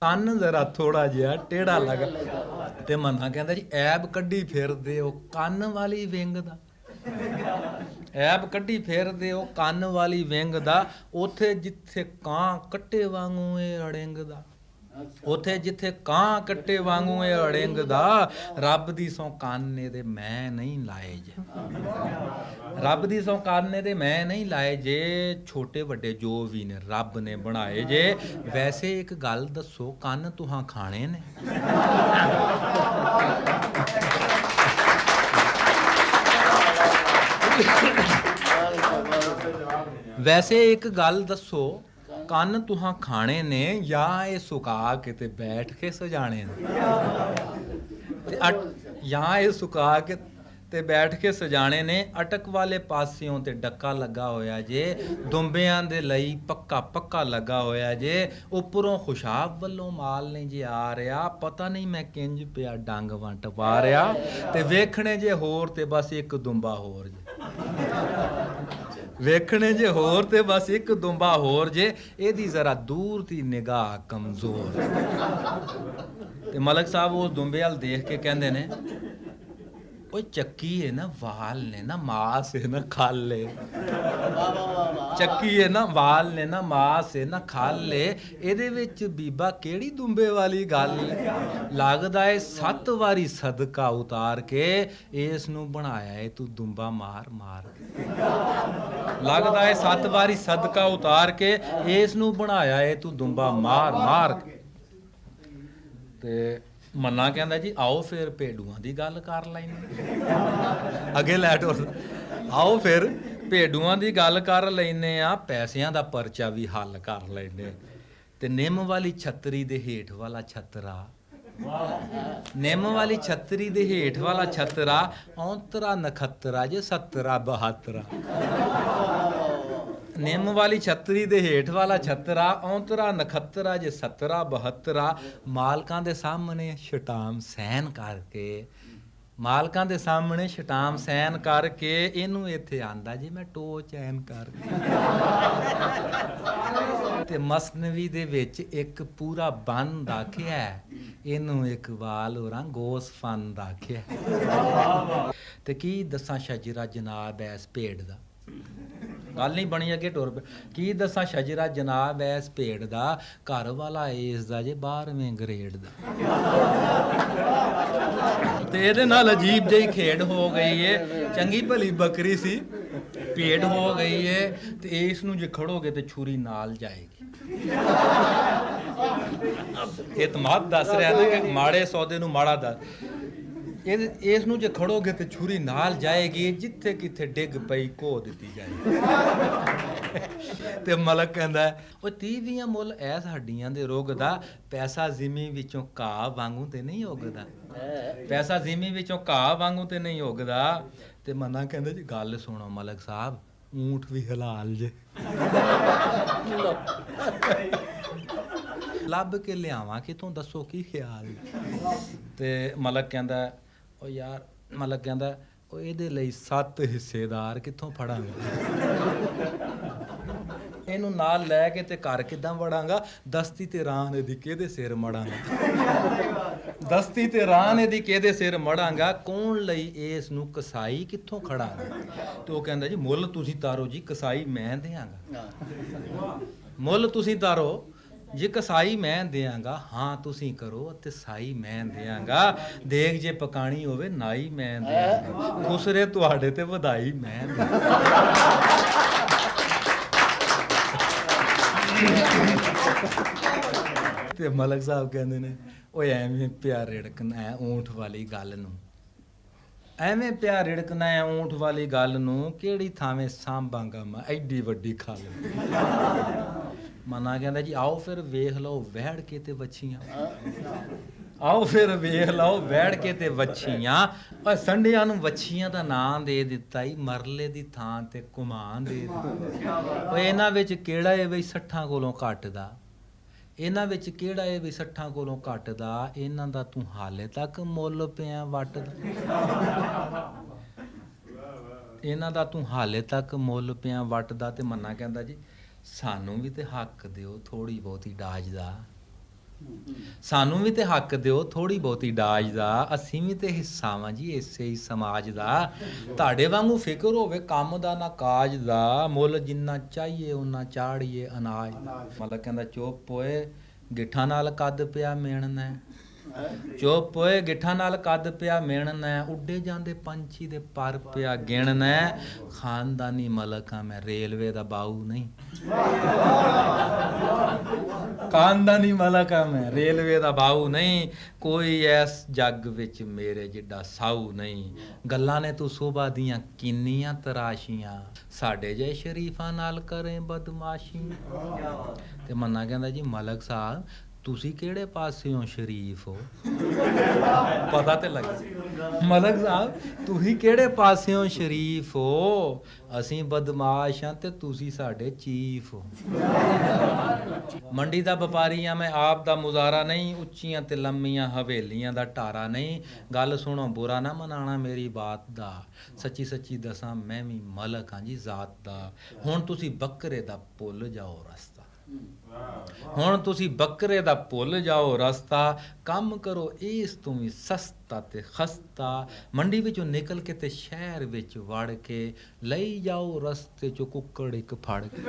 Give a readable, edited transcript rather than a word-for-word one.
ਕੰਨ ਜ਼ਰਾ ਥੋੜਾ ਜਿਹਾ ਟੇੜਾ ਲੱਗ ਤੇ ਮੰਨਾ ਕਹਿੰਦਾ ਜੀ ਐਬ ਕੱਢੀ ਫਿਰਦੇ ਉਹ ਕੰਨ ਵਾਲੀ ਵਿੰਗ ਦਾ ਐਬ ਕੱਢੀ ਫਿਰਦੇ ਉਹ ਕੰਨ ਵਾਲੀ ਵਿੰਗ ਦਾ ਉੱਥੇ ਜਿੱਥੇ ਕਾਂ ਕੱਟੇ ਵਾਂਗੂ ਇਹ ਅੜਿੰਗਦਾ ਉੱਥੇ ਜਿੱਥੇ ਕਾਂ ਕੱਟੇ ਵਾਂਗੂ ਇਹ ਅੜਿੰਗਦਾ ਰੱਬ ਦੀ ਸੌ ਕਾਨੇ ਦੇ ਮੈਂ ਨਹੀਂ ਲਾਏ ਜੇ ਰੱਬ ਦੀ ਸੌ ਕਾਨੇ ਦੇ ਮੈਂ ਨਹੀਂ ਲਾਏ ਜੇ ਛੋਟੇ ਵੱਡੇ ਜੋ ਵੀ ਨੇ ਰੱਬ ਨੇ ਬਣਾਏ ਜੇ ਵੈਸੇ ਇੱਕ ਗੱਲ ਦੱਸੋ ਕੰਨ ਤੁਹਾਂ ਖਾਣੇ ਨੇ ਵੈਸੇ ਇੱਕ ਗੱਲ ਦੱਸੋ ਕੰਨ ਤੁਹਾਂ ਖਾਣੇ ਨੇ ਜਾਂ ਇਹ ਸੁਕਾ ਕੇ ਤੇ ਬੈਠ ਕੇ ਸਜਾਣੇ ਨੇ ਜਾਂ ਇਹ ਸੁਕਾ ਕੇ ਤੇ ਬੈਠ ਕੇ ਸਜਾਣੇ ਨੇ ਅਟਕ ਵਾਲੇ ਪਾਸਿਓਂ ਤੇ ਡੱਕਾ ਲੱਗਾ ਹੋਇਆ ਜੇ ਦੁੰਬਿਆਂ ਦੇ ਲਈ ਪੱਕਾ ਪੱਕਾ ਲੱਗਾ ਹੋਇਆ ਜੇ ਉੱਪਰੋਂ ਖੁਸ਼ਾਬ ਵੱਲੋਂ ਮਾਲ ਨਹੀਂ ਜੇ ਆ ਰਿਹਾ ਪਤਾ ਨਹੀਂ ਮੈਂ ਕਿੰਜ ਪਿਆ ਡੰਗ ਵੰਟ ਪਾ ਰਿਹਾ ਤੇ ਵੇਖਣੇ ਜੇ ਹੋਰ ਤੇ ਬਸ ਇੱਕ ਦੁੰਬਾ ਹੋਰ ਜੇ ਵੇਖਣੇ ਜੇ ਹੋਰ ਤੇ ਬਸ ਇੱਕ ਦੁੰਬਾ ਹੋਰ ਜੇ ਇਹਦੀ ਜ਼ਰਾ ਦੂਰ ਦੀ ਨਿਗਾਹ ਕਮਜ਼ੋਰ ਤੇ ਮਲਕ ਸਾਹਿਬ ਉਹ ਦੁੰਬੇ ਵੱਲ ਦੇਖ ਕੇ ਕਹਿੰਦੇ ਨੇ ਉਹ ਚੱਕੀ ਹੈ ਨਾ ਵਾਲ ਨੇ ਨਾ ਮਾਸ ਹੈ ਨਾ ਖਾਲੇ ਚੱਕੀ ਹੈ ਨਾ ਵਾਲ ਨੇ ਨਾ ਮਾਸ ਹੈ ਨਾ ਖਾਲੇ ਇਹਦੇ ਵਿੱਚ ਬੀਬਾ ਕਿਹੜੀ ਦੁੰਬੇ ਵਾਲੀ ਗੱਲ ਲੱਗਦਾ ਏ 7 ਵਾਰੀ ਸਦਕਾ ਉਤਾਰ ਕੇ ਇਸ ਨੂੰ ਬਣਾਇਆ ਏ ਤੂੰ ਦੁੰਬਾ ਮਾਰ ਮਾਰ ਕੇ ਲੱਗਦਾ ਏ 7 ਵਾਰੀ ਸਦਕਾ ਉਤਾਰ ਕੇ ਇਸ ਨੂੰ ਬਣਾਇਆ ਏ ਤੂੰ ਦੁੰਬਾ ਮਾਰ ਮਾਰ ਕੇ ਤੇ ਮੰਨਾ ਕਹਿੰਦਾ ਜੀ ਆਓ ਫਿਰ ਭੇਡੂਆਂ ਦੀ ਗੱਲ ਕਰ ਲੈਂਦੇ ਅੱਗੇ ਲੈ ਟੁਰ ਆਓ ਫਿਰ ਭੇਡੂਆਂ ਦੀ ਗੱਲ ਕਰ ਲੈਂਦੇ ਆ ਪੈਸਿਆਂ ਦਾ ਪਰਚਾ ਵੀ ਹੱਲ ਕਰ ਲੈਂਦੇ ਤੇ ਨਿੰਮ ਵਾਲੀ ਛਤਰੀ ਦੇ ਹੇਠ ਵਾਲਾ ਛਤਰਾ ਨਿੰਮ ਵਾਲੀ ਛਤਰੀ ਦੇ ਹੇਠ ਵਾਲਾ ਛਤਰਾ ਔਂਤਰਾ ਨਖਤਰਾ ਜੇ 17 72 ਨਿੰਮ ਵਾਲੀ ਛਤਰੀ ਦੇ ਹੇਠ ਵਾਲਾ ਛਤਰਾ ਔਂਤਰਾ ਨਖਤਰਾ ਜੇ 17 72 ਮਾਲਕਾਂ ਦੇ ਸਾਹਮਣੇ ਸ਼ਟਾਮ ਸਹਿਨ ਕਰਕੇ ਮਾਲਕਾਂ ਦੇ ਸਾਹਮਣੇ ਸ਼ਟਾਮ ਸਹਿਨ ਕਰਕੇ ਇਹਨੂੰ ਇੱਥੇ ਆਂਦਾ ਜੀ ਮੈਂ ਟੋ ਚੈਨ ਕਰਕੇ ਤੇ ਮਸਨਵੀ ਦੇ ਵਿੱਚ ਇੱਕ ਪੂਰਾ ਬੰਨ ਦਾਖਿਆ ਇਹਨੂੰ ਇਕਬਾਲ ਹੋਰਾਂ ਗੋਸ ਫਨ ਦਾਖਿਆ ਤੇ ਕੀ ਦੱਸਾਂ ਸ਼ਜਰਾ ਜਨਾਬ ਐਸ ਭੇਡ ਦਾ ਗੱਲ ਨਹੀਂ ਬਣੀ ਅੱਗੇ ਟੁਰ ਪਏ ਕੀ ਦੱਸਾਂ ਸ਼ਜਰਾ ਜਨਾਬ ਐਸ ਭੇਡ ਦਾ ਘਰ ਵਾਲਾ ਇਸ ਦਾ ਜੇ 12ਵੇਂ ਗ੍ਰੇਡ ਦਾ ਤੇ ਇਹਦੇ ਨਾਲ ਅਜੀਬ ਜਿਹੀ ਖੇਡ ਹੋ ਗਈ ਏ ਚੰਗੀ ਭਲੀ ਬੱਕਰੀ ਸੀ ਭੇਡ ਹੋ ਗਈ ਏ ਤੇ ਇਸ ਨੂੰ ਜੇ ਖੜੋਗੇ ਤੇ ਛੁਰੀ ਨਾਲ ਜਾਏਗੀ ਇਤਮਾਦ ਦੱਸ ਰਿਹਾ ਨਾ ਕਿ ਮਾੜੇ ਸੌਦੇ ਨੂੰ ਮਾੜਾ ਦੱਸ ਇਸ ਨੂੰ ਜੇ ਖੜੋਗੇ ਤੇ ਛੁਰੀ ਨਾਲ ਜਾਏਗੀ ਜਿੱਥੇ ਕਿੱਥੇ ਡਿੱਗ ਪਈ ਘੋ ਦਿੱਤੀ ਜਾਏਗੀ ਤੇ ਮਲਕ ਕਹਿੰਦਾ ਉਹ 30 ਮੁੱਲ ਐਸ ਹੱਡੀਆਂ ਦੇ ਰੋਗ ਦਾ ਪੈਸਾ ਜ਼ਿਮੀ ਵਿੱਚੋਂ ਘਾਹ ਵਾਂਗੂ ਤੇ ਨਹੀਂ ਉਗਦਾ ਪੈਸਾ ਜ਼ਿਮੀ ਵਿੱਚੋਂ ਘਾਹ ਵਾਂਗੂ ਤੇ ਨਹੀਂ ਉਗਦਾ ਤੇ ਮੰਨਾ ਕਹਿੰਦਾ ਜੀ ਗੱਲ ਸੁਣੋ ਮਲਕ ਸਾਹਿਬ ਊਂਠ ਵੀ ਹਲਾਲ ਜੇ ਲੱਭ ਕੇ ਲਿਆਵਾਂ ਕਿਤੋਂ ਦੱਸੋ ਕੀ ਖਿਆਲ ਤੇ ਮਲਕ ਕਹਿੰਦਾ ਉਹ ਯਾਰ ਮਲਕ ਕਹਿੰਦਾ ਉਹ ਇਹਦੇ ਲਈ 7 ਹਿੱਸੇਦਾਰ ਕਿੱਥੋਂ ਫੜਾਂਗੇ ਇਹਨੂੰ ਨਾਲ ਲੈ ਕੇ ਤੇ ਘਰ ਕਿੱਦਾਂ ਵੜਾਂਗਾ ਦਸਤੀ ਤੇ ਰਾਨ ਇਹਦੀ ਕਿਹਦੇ ਸਿਰ ਮੜਾਂਗਾ ਦਸਤੀ ਤੇ ਰਾਨ ਇਹਦੀ ਕਿਹਦੇ ਸਿਰ ਮੜਾਂਗਾ ਕੌਣ ਲਈ ਇਸ ਨੂੰ ਕਸਾਈ ਕਿੱਥੋਂ ਖੜਾਂਗਾ ਤੇ ਉਹ ਕਹਿੰਦਾ ਜੀ ਮੁੱਲ ਤੁਸੀਂ ਤਾਰੋ ਜੀ ਕਸਾਈ ਮੈਂ ਦਿਆਂਗਾ ਮੁੱਲ ਤੁਸੀਂ ਤਾਰੋ ਜੇ ਕਸਾਈ ਮੈਂ ਦਿਆਂਗਾ ਹਾਂ ਤੁਸੀਂ ਕਰੋ ਤੇ ਸਾਈ ਮੈਂ ਦਿਆਂਗਾ ਦੇਖ ਜੇ ਪਕਾਣੀ ਹੋਵੇ ਨਾਈ ਮੈਂ ਦਿਆਂਗਾ ਖੁਸਰੇ ਤੁਹਾਡੇ ਤੇ ਵਧਾਈ ਮੈਂ ਤੇ ਮਲਕ ਸਾਹਿਬ ਕਹਿੰਦੇ ਨੇ ਓਏ ਐਵੇਂ ਪਿਆ ਰਿੜਕਣਾ ਹੈ ਊਂਠ ਵਾਲੀ ਗੱਲ ਨੂੰ ਐਵੇਂ ਪਿਆ ਰਿੜਕਣਾ ਹੈ ਊਂਠ ਵਾਲੀ ਗੱਲ ਨੂੰ ਕਿਹੜੀ ਥਾਵੇਂ ਸਾਂਭਾਂਗਾ ਮੈਂ ਐਡੀ ਵੱਡੀ ਖਲ ਮਨਾ ਕਹਿੰਦਾ ਜੀ ਆਓ ਫਿਰ ਵੇਖ ਲਓ ਵਹਿੜ ਕੇ ਤੇ ਵੱਛੀਆਂ ਆਓ ਫਿਰ ਵੇਖ ਲਓ ਵਹਿੜ ਕੇ ਤੇ ਵੱਛੀਆਂ ਪਰ ਸੰਡਿਆਂ ਨੂੰ ਵੱਛੀਆਂ ਦਾ ਨਾਂ ਦੇ ਦਿੱਤਾ ਹੀ ਮਰਲੇ ਦੀ ਥਾਂ ਤੇ ਘੁਮਾਨ ਦੇ ਦਿੱਤਾ ਓਏ ਇਹਨਾਂ ਵਿੱਚ ਕਿਹੜਾ ਇਹ ਬਈ 60 ਕੋਲੋਂ ਘੱਟ ਦਾ ਇਹਨਾਂ ਵਿੱਚ ਕਿਹੜਾ ਇਹ ਵੀ 60 ਕੋਲੋਂ ਘੱਟ ਦਾ ਇਹਨਾਂ ਦਾ ਤੂੰ ਹਾਲੇ ਤੱਕ ਮੁੱਲ ਪਿਆ ਵੱਟ ਇਹਨਾਂ ਦਾ ਤੂੰ ਹਾਲੇ ਤੱਕ ਮੁੱਲ ਪਿਆ ਵੱਟ ਦਾ ਤੇ ਮੰਨਾ ਕਹਿੰਦਾ ਜੀ ਸਾਨੂੰ ਵੀ ਤੇ ਹੱਕ ਦਿਓ ਥੋੜੀ ਬਹੁਤੀ ਦਾਜ ਦਾ ਸਾਨੂੰ ਵੀ ਤੇ ਹੱਕ ਦਿਓ ਥੋੜੀ ਬਹੁਤੀ ਦਾਜ ਦਾ, ਅਸੀਂ ਵੀ ਤੇ ਹਿੱਸਾ ਵਾਂ ਜੀ ਇਸੇ ਹੀ ਸਮਾਜ ਦਾ। ਤੁਹਾਡੇ ਵਾਂਗੂ ਫਿਕਰ ਹੋਵੇ ਕੰਮ ਦਾ ਨਾ ਕਾਜ ਦਾ, ਮੁੱਲ ਜਿੰਨਾ ਚਾਹੀਏ ਉਹਨਾਂ ਚਾੜੀਏ ਅਨਾਜ ਦਾ। ਮਤਲਬ ਕਹਿੰਦਾ ਚੁੱਪ ਓਏ ਗਿੱਠਾਂ ਨਾਲ ਕੱਦ ਪਿਆ ਮਿਣਨਾ, ਚੁੱਪ ਓਏ ਗਿੱਠਾਂ ਨਾਲ ਕੱਦ ਪਿਆ ਮਿਣਨਾ, ਉੱਡੇ ਜਾਂਦੇ ਪੰਛੀ ਦੇ ਪਰ ਪਿਆ ਗਿਣਨਾ। ਖਾਨਦਾਨੀ ਮਲਕ ਆ ਮੈਂ, ਰੇਲਵੇ ਦਾ ਬਾਊ ਨਹੀਂ। ਖਾਨਦਾਨੀ ਮਲਕ ਆ ਮੈਂ, ਰੇਲਵੇ ਦਾ ਬਾਊ ਨਹੀਂ। ਕੋਈ ਐਸ ਜੱਗ ਵਿੱਚ ਮੇਰੇ ਜਿੱਡਾ ਸਾਊ ਨਹੀਂ। ਗੱਲਾਂ ਨੇ ਤੂੰ ਸੋਭਾ ਦੀਆਂ ਕਿੰਨੀਆਂ ਤਰਾਸ਼ੀਆਂ, ਸਾਡੇ ਜੇ ਸ਼ਰੀਫਾਂ ਨਾਲ ਕਰੇ ਬਦਮਾਸ਼ੀ। ਤੇ ਮੰਨਾ ਕਹਿੰਦਾ ਜੀ ਮਲਕ ਸਾਹਿਬ ਤੁਸੀਂ ਕਿਹੜੇ ਪਾਸਿਓਂ ਸ਼ਰੀਫ ਹੋ? ਪਤਾ ਤੇ ਲੱਗ ਮਲਕ ਸਾਹਿਬ ਤੁਸੀਂ ਕਿਹੜੇ ਪਾਸਿਓਂ ਸ਼ਰੀਫ ਹੋ? ਅਸੀਂ ਬਦਮਾਸ਼ ਹਾਂ ਤੇ ਤੁਸੀਂ ਸਾਡੇ ਚੀਫ ਹੋ। ਮੰਡੀ ਦਾ ਵਪਾਰੀ ਆ ਮੈਂ, ਆਪ ਦਾ ਮੁਜ਼ਾਰਾ ਨਹੀਂ, ਉੱਚੀਆਂ ਤੇ ਲੰਮੀਆਂ ਹਵੇਲੀਆਂ ਦਾ ਢਾਰਾ ਨਹੀਂ। ਗੱਲ ਸੁਣੋ ਬੁਰਾ ਨਾ ਮਨਾਣਾ ਮੇਰੀ ਬਾਤ ਦਾ, ਸੱਚੀ ਸੱਚੀ ਦੱਸਾਂ ਮੈਂ ਵੀ ਮਲਕ ਹਾਂ ਜੀ ਜ਼ਾਤ ਦਾ। ਹੁਣ ਤੁਸੀਂ ਬੱਕਰੇ ਦਾ ਭੁੱਲ ਜਾਓ ਰਸਤਾ, ਹੁਣ ਤੁਸੀਂ ਬੱਕਰੇ ਦਾ ਭੁੱਲ ਜਾਓ ਰਸਤਾ। ਕੰਮ ਕਰੋ ਇਸ ਤੋਂ ਵੀ ਸਸਤਾ ਤੇ ਖਸਤਾ, ਮੰਡੀ ਵਿੱਚੋਂ ਨਿਕਲ ਕੇ ਤੇ ਸ਼ਹਿਰ ਵਿੱਚ ਵੜ ਕੇ ਲਈ ਜਾਓ ਰਸਤੇ ਚੋਂ ਕੁੱਕੜ ਇੱਕ ਫੜ ਕੇ।